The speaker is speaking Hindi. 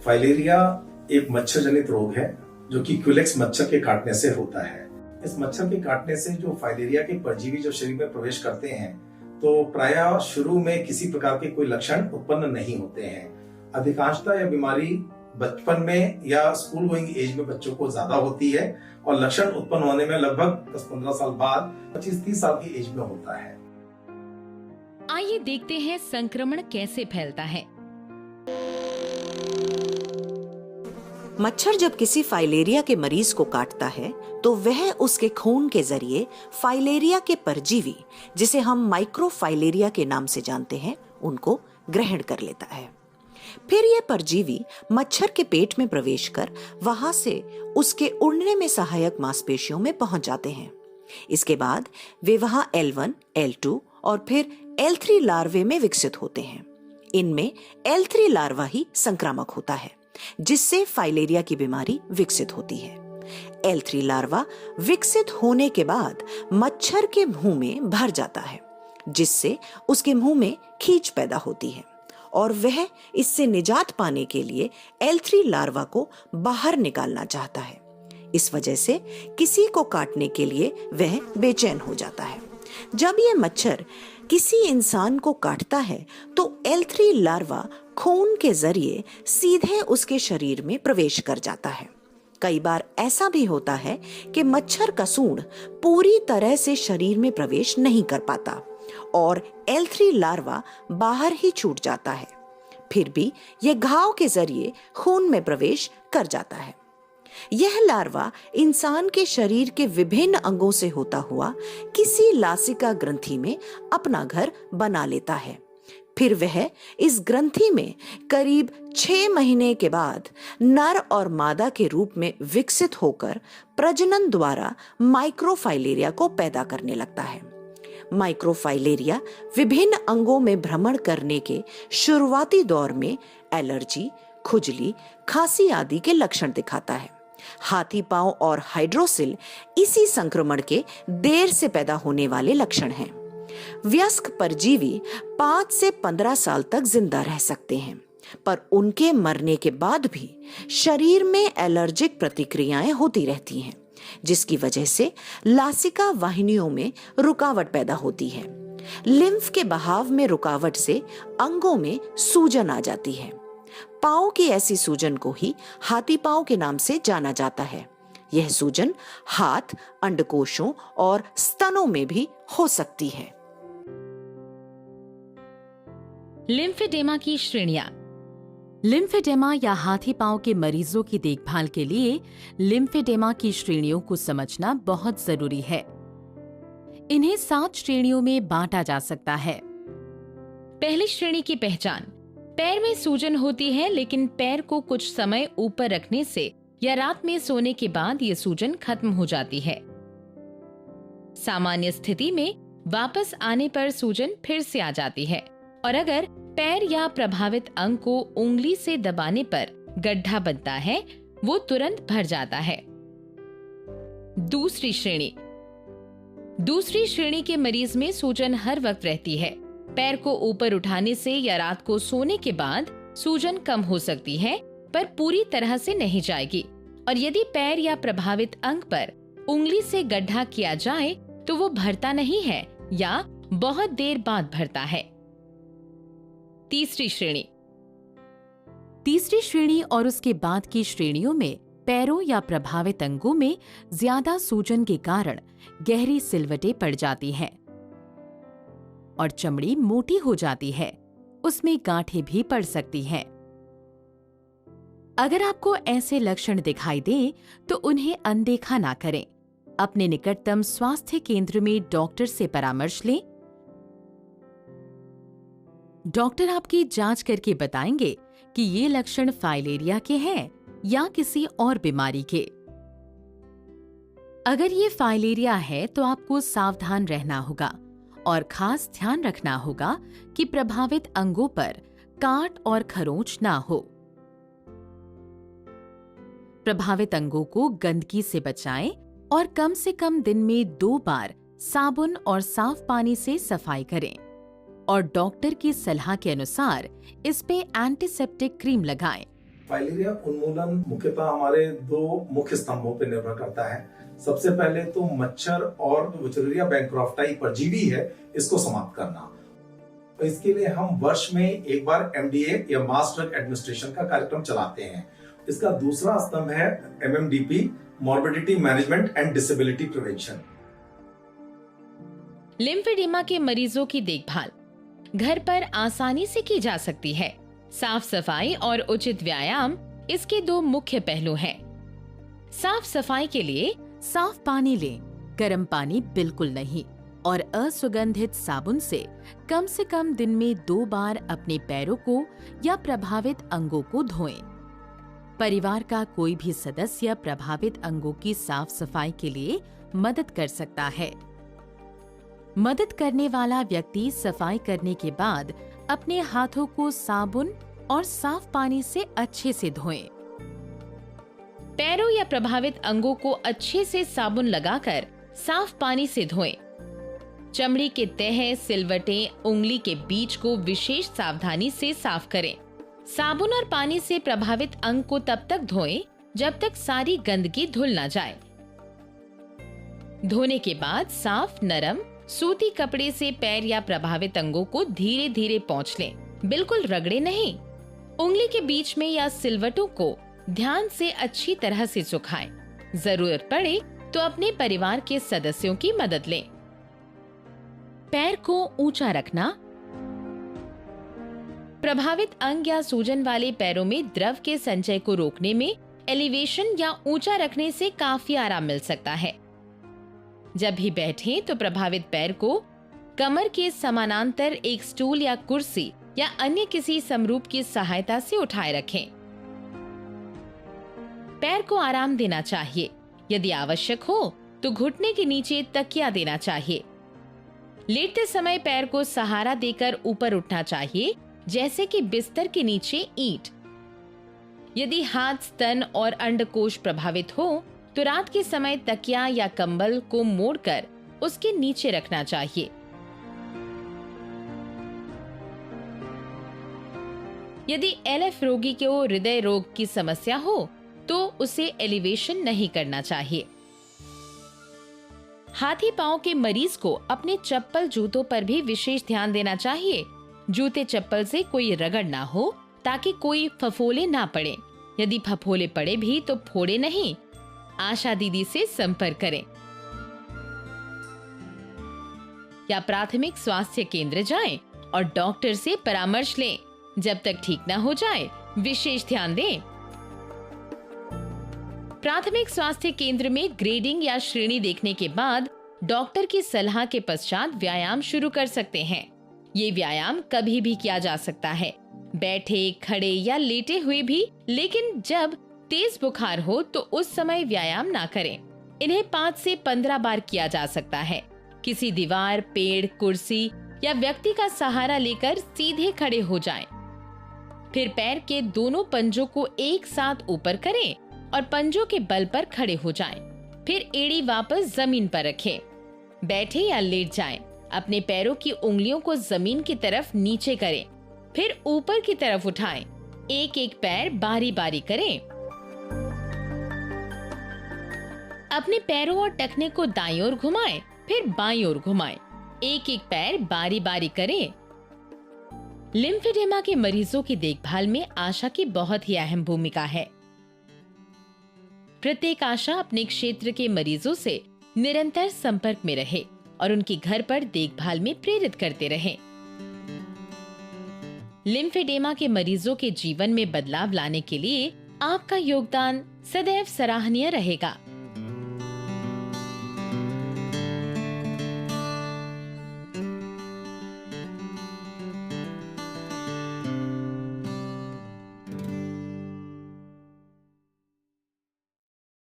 फाइलेरिया एक मच्छर जनित रोग है जो कि क्यूलेक्स मच्छर के काटने से होता है। इस मच्छर के काटने से जो फाइलेरिया के परजीवी जो शरीर में प्रवेश करते हैं तो प्रायः शुरू में किसी प्रकार के कोई लक्षण उत्पन्न नहीं होते हैं। अधिकांशतः यह बीमारी बचपन में या स्कूल गोइंग एज में बच्चों को ज्यादा होती है और लक्षण उत्पन्न होने में लगभग 10-15 साल बाद 25-30 साल की एज में होता है। आइए देखते हैं संक्रमण कैसे फैलता है। मच्छर जब किसी फाइलेरिया के मरीज को काटता है तो वह उसके खून के जरिए फाइलेरिया के परजीवी, जिसे हम माइक्रोफाइलेरिया के नाम से जानते हैं, उनको ग्रहण कर लेता है। फिर ये परजीवी मच्छर के पेट में प्रवेश कर वहां से उसके उड़ने में सहायक मांसपेशियों में पहुंच जाते हैं। इसके बाद वे वहां L1, L2 और फिर L3 लार्वे में विकसित होते हैं। इनमें L3 लार्वा ही संक्रामक होता है, जिससे फाइलेरिया की बीमारी विकसित होती है। L3 लार्वा विकसित होने के बाद मच्छर के मुंह में भर जाता है, जिससे उसके मुंह में खींच पैदा होती है और वह इससे निजात पाने के लिए L3 लार्वा को बाहर निकालना चाहता है। इस वजह से किसी को काटने के लिए वह बेचैन हो जाता है। जब ये मच्छर किसी इंसान को काटता है तो L3 लार्वा खून के जरिए सीधे उसके शरीर में प्रवेश कर जाता है। कई बार ऐसा भी होता है कि मच्छर का सूंड पूरी तरह से शरीर में प्रवेश नहीं कर पाता और L3 लार्वा बाहर ही छूट जाता है। फिर भी यह घाव के जरिए खून में प्रवेश कर जाता है। यह लार्वा इंसान के शरीर के विभिन्न अंगों से होता हुआ किसी लासिका ग्रंथि में अपना घर बना लेता है। फिर वह इस ग्रंथि में करीब 6 महीने के बाद नर और मादा के रूप में विकसित होकर प्रजनन द्वारा माइक्रोफाइलेरिया को पैदा करने लगता है। माइक्रोफाइलेरिया विभिन्न अंगों में भ्रमण करने के शुरुआती दौर में एलर्जी, खुजली, खांसी आदि के लक्षण दिखाता है। हाथी पांव और हाइड्रोसिल इसी संक्रमण के देर से पैदा होने वाले लक्षण हैं। वयस्क परजीवी 5 से 15 साल तक जिंदा रह सकते हैं, पर उनके मरने के बाद भी शरीर में एलर्जिक प्रतिक्रियाएं होती रहती हैं, जिसकी वजह से लासिका वाहिनियों में रुकावट पैदा होती है। लिम्फ के बहाव में रुकावट से अंगों में सूजन आ जाती है। पांव की ऐसी सूजन को ही हाथी पांव के नाम से जाना जाता है। यह सूजन हाथ, अंडकोशों और स्तनों में भी हो सकती है। लिम्फेडेमा की श्रेणियां। लिम्फेडेमा या हाथी पांव के मरीजों की देखभाल के लिए लिम्फेडेमा की श्रेणियों को समझना बहुत जरूरी है। इन्हें 7 श्रेणियों में बांटा जा सकता है। पहली श्रेणी की पहचान। पैर में सूजन होती है, लेकिन पैर को कुछ समय ऊपर रखने से या रात में सोने के बाद ये सूजन खत्म हो जाती है। सामान्य स्थिति में वापस आने पर सूजन फिर से आ जाती है और अगर पैर या प्रभावित अंग को उंगली से दबाने पर गड्ढा बनता है, वो तुरंत भर जाता है। दूसरी श्रेणी। दूसरी श्रेणी के मरीज में सूजन हर वक्त रहती है। पैर को ऊपर उठाने से या रात को सोने के बाद सूजन कम हो सकती है, पर पूरी तरह से नहीं जाएगी। और यदि पैर या प्रभावित अंग पर उंगली से गड्ढा किया जाए तो वो भरता नहीं है या बहुत देर बाद भरता है। तीसरी श्रेणी। तीसरी श्रेणी और उसके बाद की श्रेणियों में पैरों या प्रभावित अंगों में ज्यादा सूजन के कारण गहरी सिलवटें पड़ जाती हैं और चमड़ी मोटी हो जाती है। उसमें गांठें भी पड़ सकती हैं। अगर आपको ऐसे लक्षण दिखाई दें तो उन्हें अनदेखा ना करें। अपने निकटतम स्वास्थ्य केंद्र में डॉक्टर से परामर्श लें। डॉक्टर आपकी जांच करके बताएंगे कि ये लक्षण फाइलेरिया के हैं या किसी और बीमारी के। अगर ये फाइलेरिया है तो आपको सावधान रहना होगा और खास ध्यान रखना होगा कि प्रभावित अंगों पर काट और खरोंच ना हो। प्रभावित अंगों को गंदगी से बचाएं और कम से कम दिन में 2 बार साबुन और साफ पानी से सफाई करें और डॉक्टर की सलाह के अनुसार इस पे एंटीसेप्टिक क्रीम लगाएं। फाइलेरिया उन्मूलन मुख्यतः हमारे दो मुख्य स्तंभों पर निर्भर करता है। सबसे पहले तो मच्छर और वुचेरिया बैंक्रोफ्टाई परजीवी है, इसको समाप्त करना। इसके लिए हम वर्ष में एक बार एमडीए या मास ड्रग एडमिनिस्ट्रेशन का कार्यक्रम चलाते हैं। इसका दूसरा स्तंभ है MMDP, morbidity management and disability prevention. Lymphoedema के मरीजों की देखभाल घर पर आसानी से की जा सकती है। साफ सफाई और उचित व्यायाम इसके दो मुख्य पहलू हैं। साफ सफाई के लिए साफ पानी लें, गर्म पानी बिल्कुल नहीं, और असुगंधित साबुन से कम दिन में 2 बार अपने पैरों को या प्रभावित अंगों को धोएं। परिवार का कोई भी सदस्य प्रभावित अंगों की साफ सफाई के लिए मदद कर सकता है। मदद करने वाला व्यक्ति सफाई करने के बाद अपने हाथों को साबुन और साफ पानी से अच्छे से धोएं। पैरों या प्रभावित अंगों को अच्छे से साबुन लगाकर साफ पानी से धोएं। चमड़ी के तह, सिलवटें, उंगली के बीच को विशेष सावधानी से साफ करें। साबुन और पानी से प्रभावित अंग को तब तक धोएं जब तक सारी गंदगी धुल ना जाए। धोने के बाद साफ, नरम सूती कपड़े से पैर या प्रभावित अंगों को धीरे धीरे पोंछ लें, बिल्कुल रगड़े नहीं। उंगली के बीच में या सिलवटों को ध्यान से अच्छी तरह से सुखाएं। जरूरत पड़े तो अपने परिवार के सदस्यों की मदद लें। पैर को ऊंचा रखना। प्रभावित अंग या सूजन वाले पैरों में द्रव के संचय को रोकने में एलिवेशन या ऊंचा रखने से काफी आराम मिल सकता है। जब भी बैठें तो प्रभावित पैर को कमर के समानांतर एक स्टूल या कुर्सी या अन्य किसी समरूप की सहायता से उठाए रखें। पैर को आराम देना चाहिए। यदि आवश्यक हो तो घुटने के नीचे तकिया देना चाहिए। लेटते समय पैर को सहारा देकर ऊपर उठना चाहिए, जैसे कि बिस्तर के नीचे ईंट। यदि हाथ, स्तन और अंडकोश प्रभावित हो तो रात के समय तकिया या कंबल को मोड़कर उसके नीचे रखना चाहिए। यदि एलएफ रोगी को हृदय रोग की समस्या हो तो उसे एलिवेशन नहीं करना चाहिए। हाथी पांव के मरीज को अपने चप्पल जूतों पर भी विशेष ध्यान देना चाहिए। जूते चप्पल से कोई रगड़ ना हो ताकि कोई फफोले ना पड़े। यदि फफोले पड़े भी तो फोड़े नहीं। आशा दीदी से संपर्क करें या प्राथमिक स्वास्थ्य केंद्र जाएं और डॉक्टर से परामर्श लें। जब तक ठीक ना हो जाए विशेष ध्यान दें। प्राथमिक स्वास्थ्य केंद्र में ग्रेडिंग या श्रेणी देखने के बाद डॉक्टर की सलाह के पश्चात व्यायाम शुरू कर सकते हैं। ये व्यायाम कभी भी किया जा सकता है, बैठे, खड़े या लेटे हुए भी, लेकिन जब तेज बुखार हो तो उस समय व्यायाम ना करें। इन्हें 5 से 15 बार किया जा सकता है। किसी दीवार, पेड़, कुर्सी या व्यक्ति का सहारा लेकर सीधे खड़े हो जाएं। फिर पैर के दोनों पंजों को एक साथ ऊपर करें और पंजों के बल पर खड़े हो जाएं। फिर एड़ी वापस जमीन पर रखें। बैठे या लेट जाएं। अपने पैरों की उंगलियों को जमीन की तरफ नीचे करें, फिर ऊपर की तरफ उठाएं। एक एक पैर बारी बारी करें। अपने पैरों और टखने को दाईं ओर घुमाएं, फिर बाईं ओर घुमाएं। एक एक पैर बारी बारी करें। लिम्फेडेमा के मरीजों की देखभाल में आशा की बहुत ही अहम भूमिका है। प्रत्येक आशा अपने क्षेत्र के मरीजों से निरंतर संपर्क में रहे और उनकी घर पर देखभाल में प्रेरित करते रहे। लिम्फेडेमा के मरीजों के जीवन में बदलाव लाने के लिए आपका योगदान सदैव सराहनीय रहेगा।